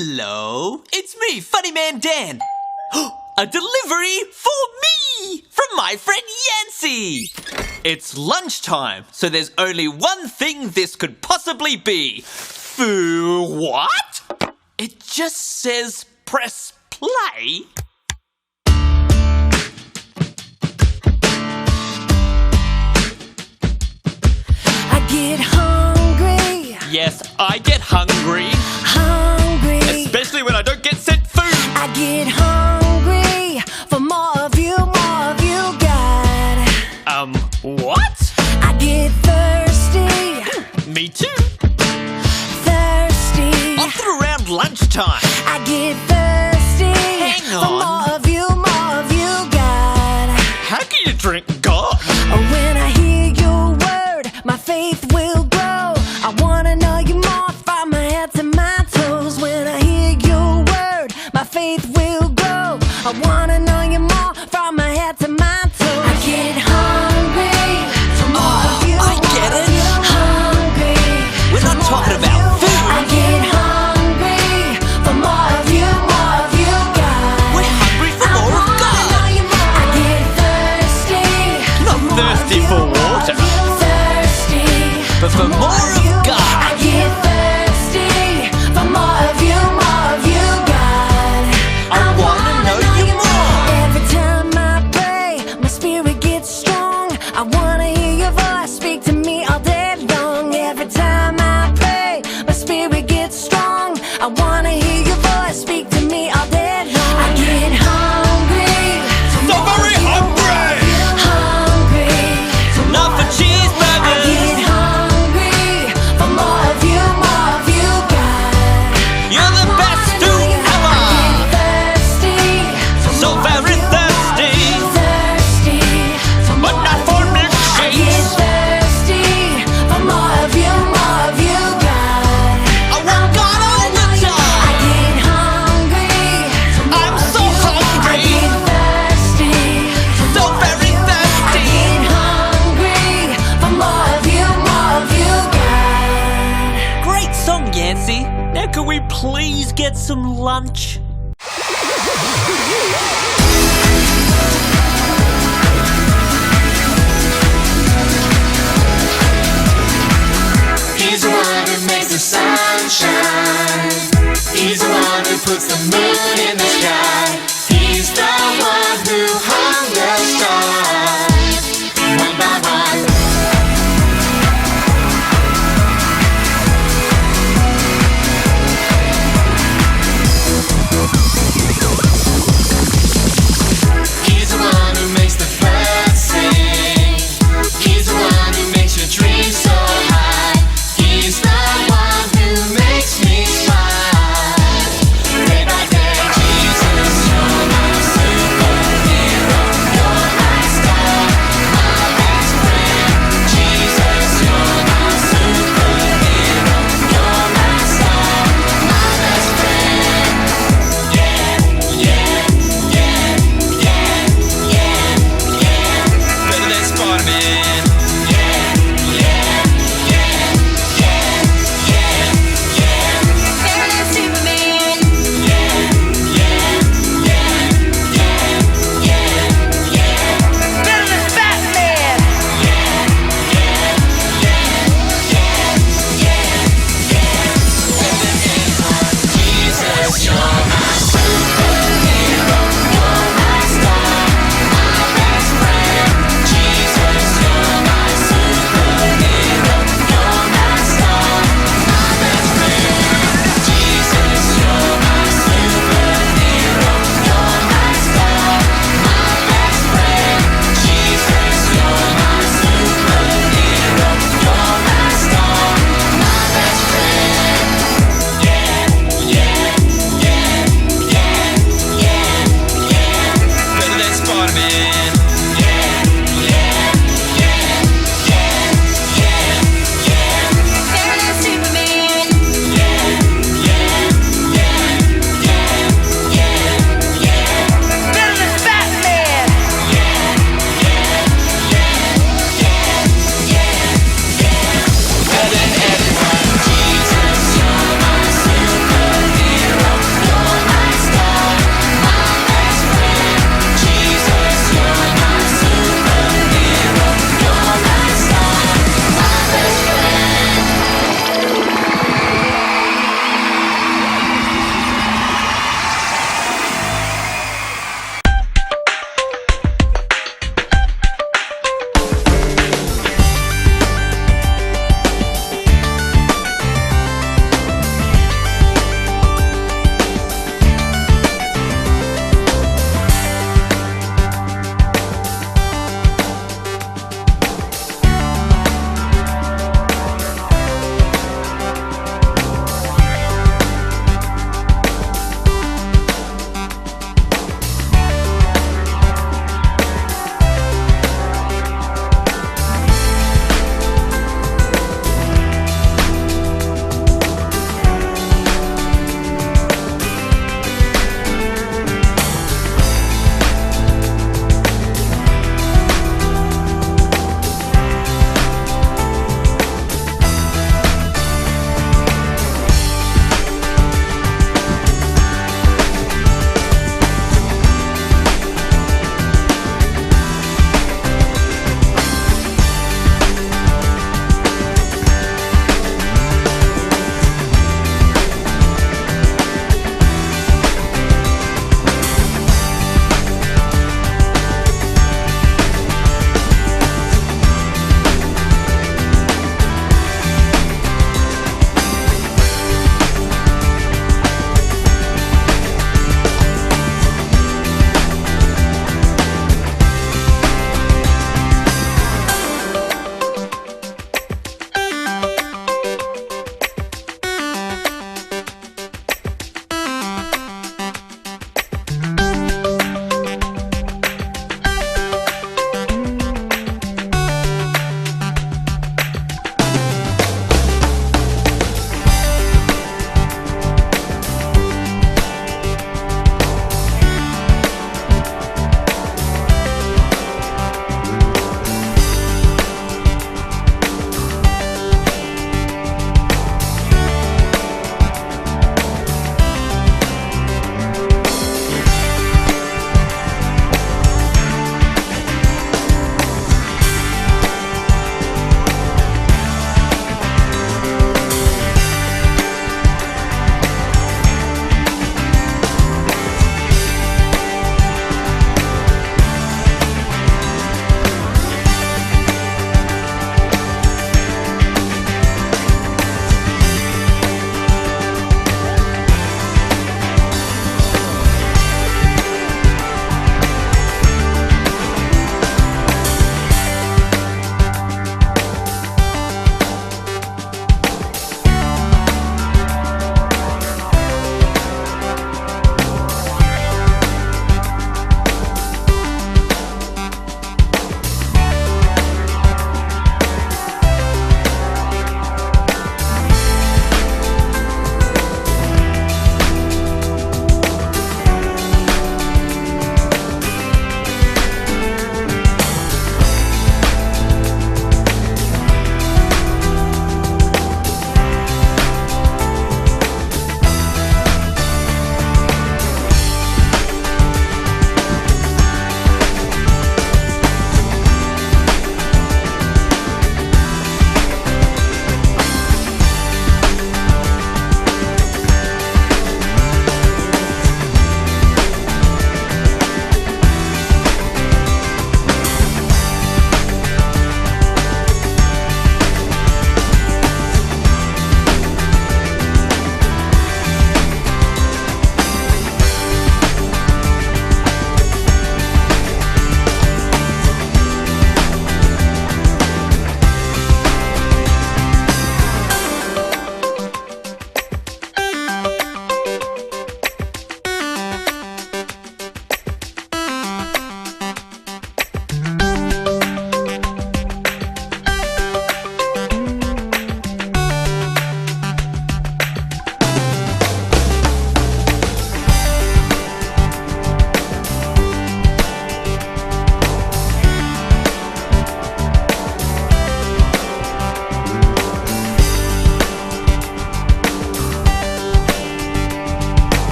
Hello, it's me, Funny Man Dan. A delivery for me from my friend Yancy. It's lunchtime, so there's only one thing this could possibly be. What? It just says press play. I get hungry. Yes, I get hungry. Hungry. Especially when I don't get sent food. I get hungry for more of you, God. What? I get thirsty. Me too. Thirsty. Often around lunchtime. I get thirsty. Hang for on. more of you, God. How can you drink God? When I hear your word, my faith will grow. I wanna know you more from my head to my toes. When I hear your word, my faith will grow. I wanna know you more from my head to my toes. I get hungry for more of you. I get it. Hungry. We're not talking about food. I get hungry for more of you, God. We're hungry for more of God. I get thirsty. Not thirsty for water, Thirsty. but for more of God. I get thirsty for more of you, God. I wanna know you more. Every time I pray, my spirit gets strong. I wanna hear your voice speak to me all day long. Every time I pray, my spirit gets strong. I wanna hear your voice speak to me all day long. I get hungry. So very hungry. Hungry. Not for I cheeseburgers. get hungry for more of you, God. You're the best to ever. I get thirsty. So very thirsty. Thirsty. But not for I get milkshakes. thirsty for more of you, God. I want God all the I time. get hungry. I'm so I hungry. get thirsty. So very I thirsty. get hungry for more of you, God. Great song, Yancy. Now can we please get some lunch? He's the one who makes the sun shine. He's the one who puts the moon in the sky. He's the one who hung the stars one by one. He's the one who makes the birds sing. He's the one who makes your dreams so high. He's the one who makes me smile. Day by day, Jesus shows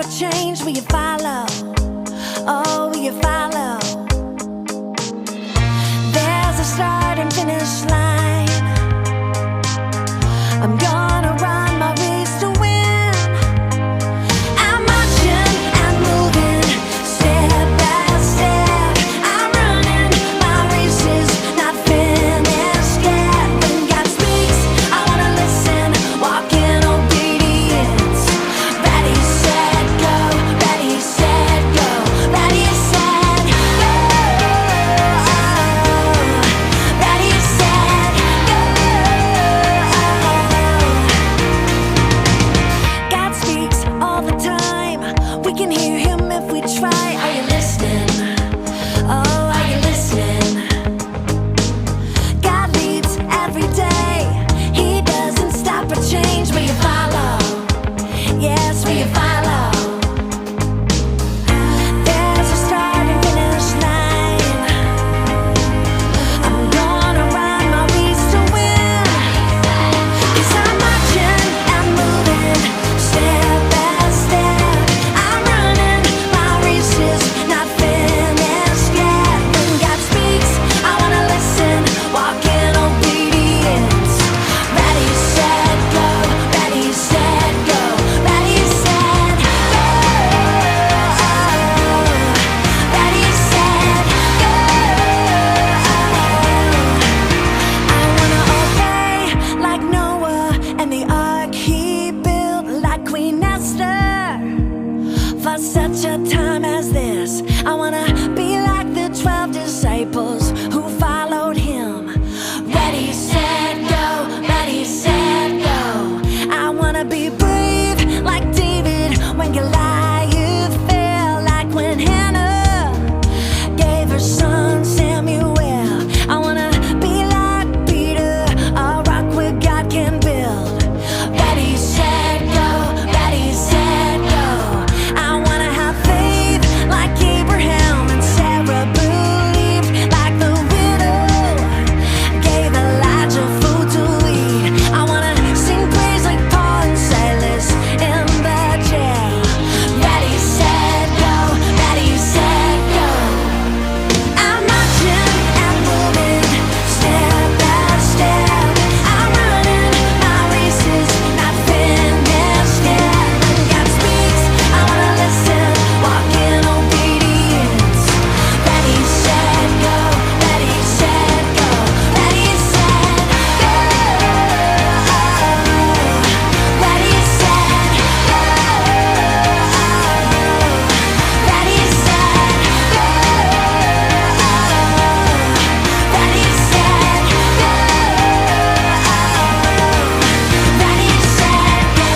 a change? Will you follow? Oh, will you follow? There's a start and finish line. I'm gonna run my race to win. I'm marching and moving, step by step. I'm running, my race is not finished yet. When God speaks, I wanna listen, walk in obedience. Ready, set, go. Ready, set, go. Ready, set, go. Ready, set, go. God speaks all the time. We can hear him if we try. Are you listening? Oh, are you listening? God leads every day. He doesn't stop or change. Will you follow? Yes, will you follow? There's a start and finish line. I'm gonna run my race to win. 'Cause I'm marching and moving, step by step. I'm running, my race is not finished yet. When God speaks, I wanna listen, walk in obedience. Ready, set, go. Ready, set, go. Ready, set, go. Ready, set, go. I wanna obey like Noah and the ark he built, like Queen Esther. For such a time as this, I wanna be like the 12 disciples who followed him. Ready, set, go. Ready, set, go. I wanna be brave like David when Goliath fell, like when Hannah gave her son Samuel. I wanna be like Peter, a rock where God can build. Ready, set, go. Ready, set, go. I wanna have faith like Abraham and Sarah believed, like the widow gave Elijah food to eat. I wanna sing praise like Paul and Silas in the jail. Ready, set, go. Ready, set, go. I'm marching and moving, step by step. I'm running, my race is not finished yet. When God speaks, I wanna listen, walk in obedience. Ready, set, go. Ready, set, go. Ready, set, go. Ready, set, go. Ready, set, go. Ready, set, go. Ready, set, go.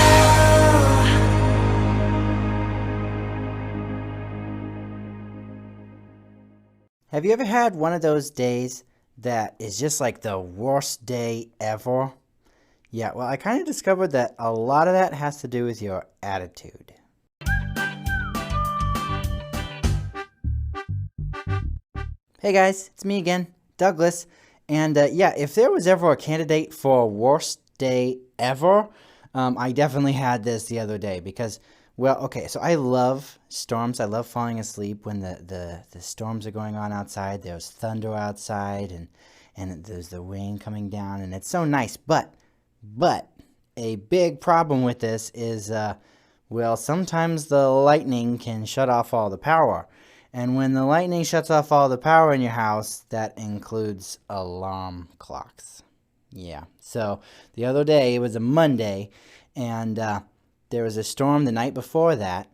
Have you ever had one of those days that is just like the worst day ever? Yeah, well, I kind of discovered that a lot of that has to do with your attitude. Hey guys, it's me again, Douglas. And yeah, if there was ever a candidate for worst day ever, I definitely had this the other day because, well, okay, so I love storms. I love falling asleep when the storms are going on outside. There's thunder outside and there's the rain coming down, and it's so nice. But a big problem with this is, well, sometimes the lightning can shut off all the power. And when the lightning shuts off all the power in your house, that includes alarm clocks. Yeah, so the other day, it was a Monday, and there was a storm the night before that,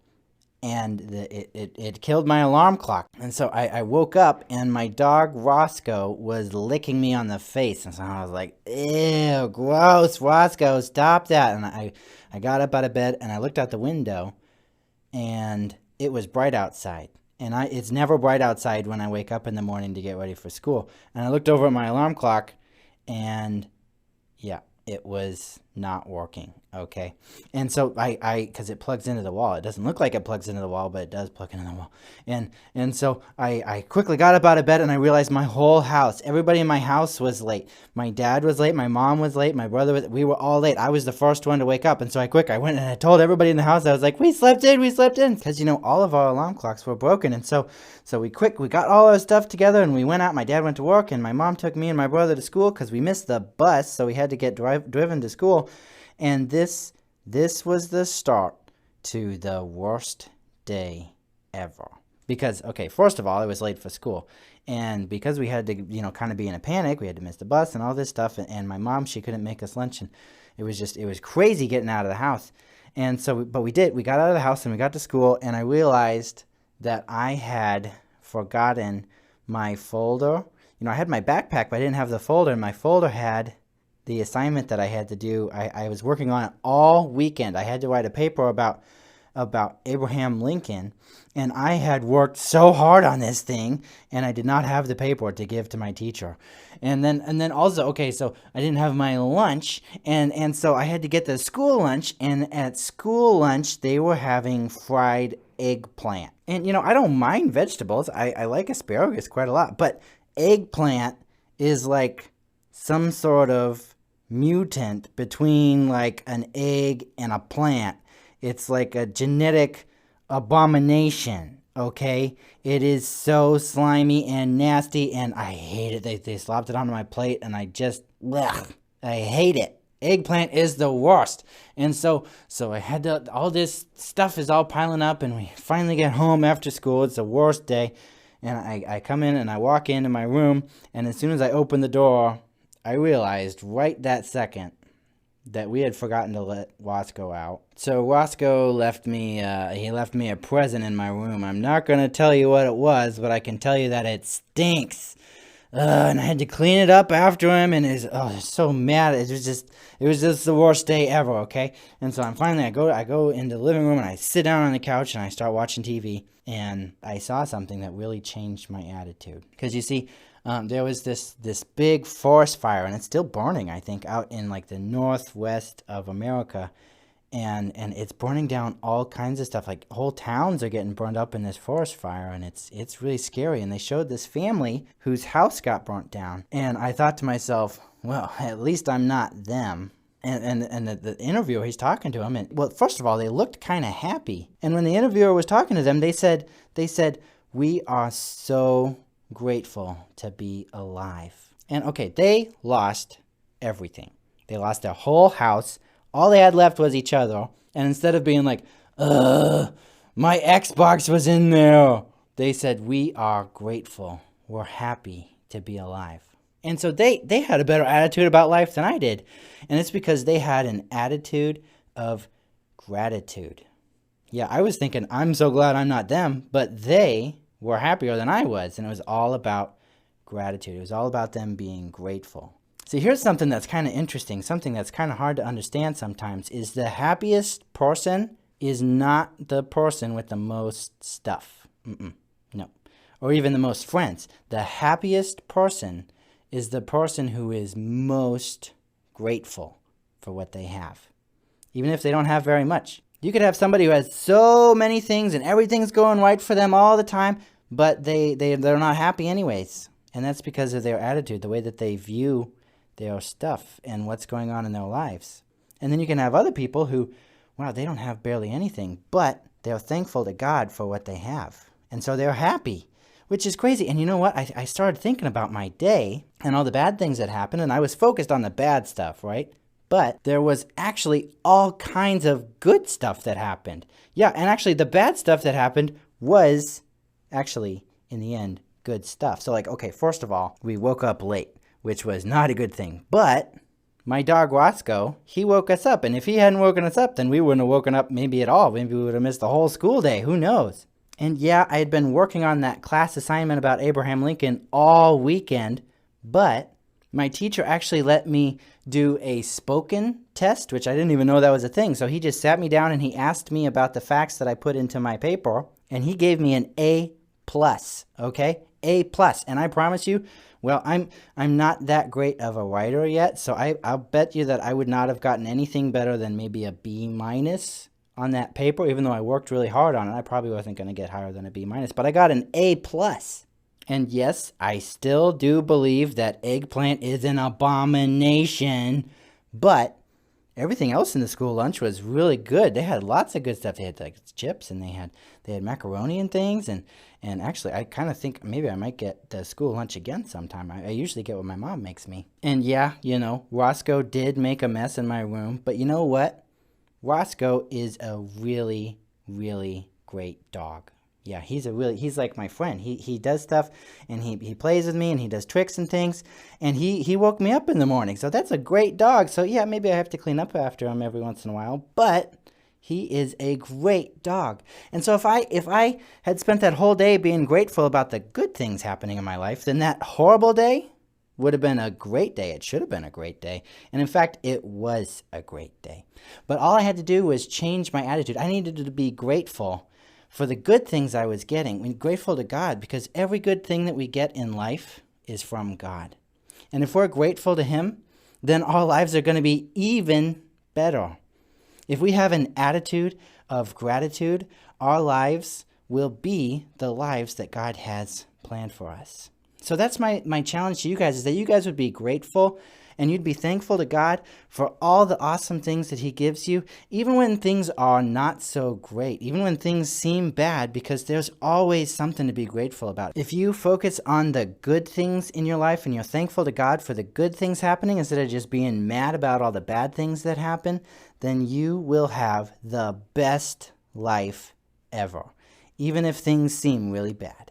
and it killed my alarm clock. And so I woke up, and my dog Roscoe was licking me on the face. And so I was like, ew, gross, Roscoe, stop that. And I got up out of bed, and I looked out the window, and it was bright outside. And it's never bright outside when I wake up in the morning to get ready for school. And I looked over at my alarm clock, and yeah, it was not working, okay? And so because it plugs into the wall. It doesn't look like it plugs into the wall, but it does plug into the wall. And so I quickly got up out of bed, and I realized my whole house, everybody in my house was late. My dad was late, my mom was late, my brother was, we were all late. I was the first one to wake up, and so I went and I told everybody in the house. I was like, we slept in, because, all of our alarm clocks were broken. And so we got all our stuff together, and we went out. My dad went to work, and my mom took me and my brother to school because we missed the bus, so we had to get driven to school. And this was the start to the worst day ever. Because, okay, first of all, I was late for school. And because we had to, kind of be in a panic, we had to miss the bus and all this stuff. And my mom, she couldn't make us lunch. And it was crazy getting out of the house. And so, but we did. We got out of the house and we got to school. And I realized that I had forgotten my folder. I had my backpack, but I didn't have the folder. And my folder had the assignment that I had to do. I was working on it all weekend. I had to write a paper about Abraham Lincoln, and I had worked so hard on this thing, and I did not have the paper to give to my teacher. And then also, okay, so I didn't have my lunch, and so I had to get the school lunch, and at school lunch they were having fried eggplant. And I don't mind vegetables. I like asparagus quite a lot, but eggplant is like some sort of mutant between like an egg and a plant. It's like a genetic abomination, okay? It is so slimy and nasty, and I hate it. They slapped it onto my plate, and I hate it. Eggplant is the worst. And so I had to, all this stuff is all piling up, and we finally get home after school. It's the worst day. And I come in and I walk into my room, and as soon as I open the door, I realized right that second that we had forgotten to let Wasco out. So Wasco left me a present in my room. I'm not going to tell you what it was, but I can tell you that it stinks. And I had to clean it up after him, and I was so mad. It was just the worst day ever, okay? And so I go into the living room, and I sit down on the couch, and I start watching TV, and I saw something that really changed my attitude. Because you see, there was this big forest fire, and it's still burning, I think, out in like the northwest of America. And it's burning down all kinds of stuff. Like whole towns are getting burned up in this forest fire, and it's really scary. And they showed this family whose house got burnt down. And I thought to myself, well, at least I'm not them. And the interviewer, he's talking to them. And well, first of all, they looked kind of happy. And when the interviewer was talking to them, they said, we are so grateful to be alive. And okay, they lost everything. They lost their whole house. All they had left was each other. And instead of being like, my Xbox was in there, they said, we are grateful. We're happy to be alive. And so they had a better attitude about life than I did. And it's because they had an attitude of gratitude. Yeah, I was thinking, I'm so glad I'm not them, but they were happier than I was. And it was all about gratitude. It was all about them being grateful. See, here's something that's kind of interesting, something that's kind of hard to understand sometimes, is the happiest person is not the person with the most stuff. No. Or even the most friends. The happiest person is the person who is most grateful for what they have, even if they don't have very much. You could have somebody who has so many things and everything's going right for them all the time, but they're not happy anyways. And that's because of their attitude, the way that they view their stuff and what's going on in their lives. And then you can have other people who, wow, they don't have barely anything, but they're thankful to God for what they have. And so they're happy, which is crazy. And you know what? I started thinking about my day and all the bad things that happened, and I was focused on the bad stuff, right? But there was actually all kinds of good stuff that happened. Yeah, and actually the bad stuff that happened was actually, in the end, good stuff. So like, okay, first of all, we woke up late, which was not a good thing. But my dog Roscoe, he woke us up. And if he hadn't woken us up, then we wouldn't have woken up maybe at all. Maybe we would have missed the whole school day. Who knows? And yeah, I had been working on that class assignment about Abraham Lincoln all weekend. But my teacher actually let me do a spoken test, which I didn't even know that was a thing. So he just sat me down and he asked me about the facts that I put into my paper. And he gave me an A+, okay? A+. And I promise you, well, I'm not that great of a writer yet, so I'll bet you that I would not have gotten anything better than maybe a B- on that paper. Even though I worked really hard on it, I probably wasn't going to get higher than a B-, but I got an A+. And yes, I still do believe that eggplant is an abomination, but everything else in the school lunch was really good. They had lots of good stuff. They had like chips, and they had macaroni and things, and actually I kind of think maybe I might get the school lunch again sometime. I usually get what my mom makes me. And yeah, Roscoe did make a mess in my room, but you know what? Roscoe is a really, really great dog. Yeah, he's like my friend. He does stuff, and he plays with me, and he does tricks and things, and he woke me up in the morning. So that's a great dog. So yeah, maybe I have to clean up after him every once in a while, but he is a great dog. And so if I had spent that whole day being grateful about the good things happening in my life, then that horrible day would have been a great day. It should have been a great day. And in fact, it was a great day. But all I had to do was change my attitude. I needed to be grateful for the good things I was getting. I'm grateful to God, because every good thing that we get in life is from God. And if we're grateful to Him, then our lives are going to be even better. If we have an attitude of gratitude, our lives will be the lives that God has planned for us. So that's my challenge to you guys, is that you guys would be grateful and you'd be thankful to God for all the awesome things that He gives you, even when things are not so great, even when things seem bad, because there's always something to be grateful about. If you focus on the good things in your life and you're thankful to God for the good things happening instead of just being mad about all the bad things that happen, then you will have the best life ever, even if things seem really bad.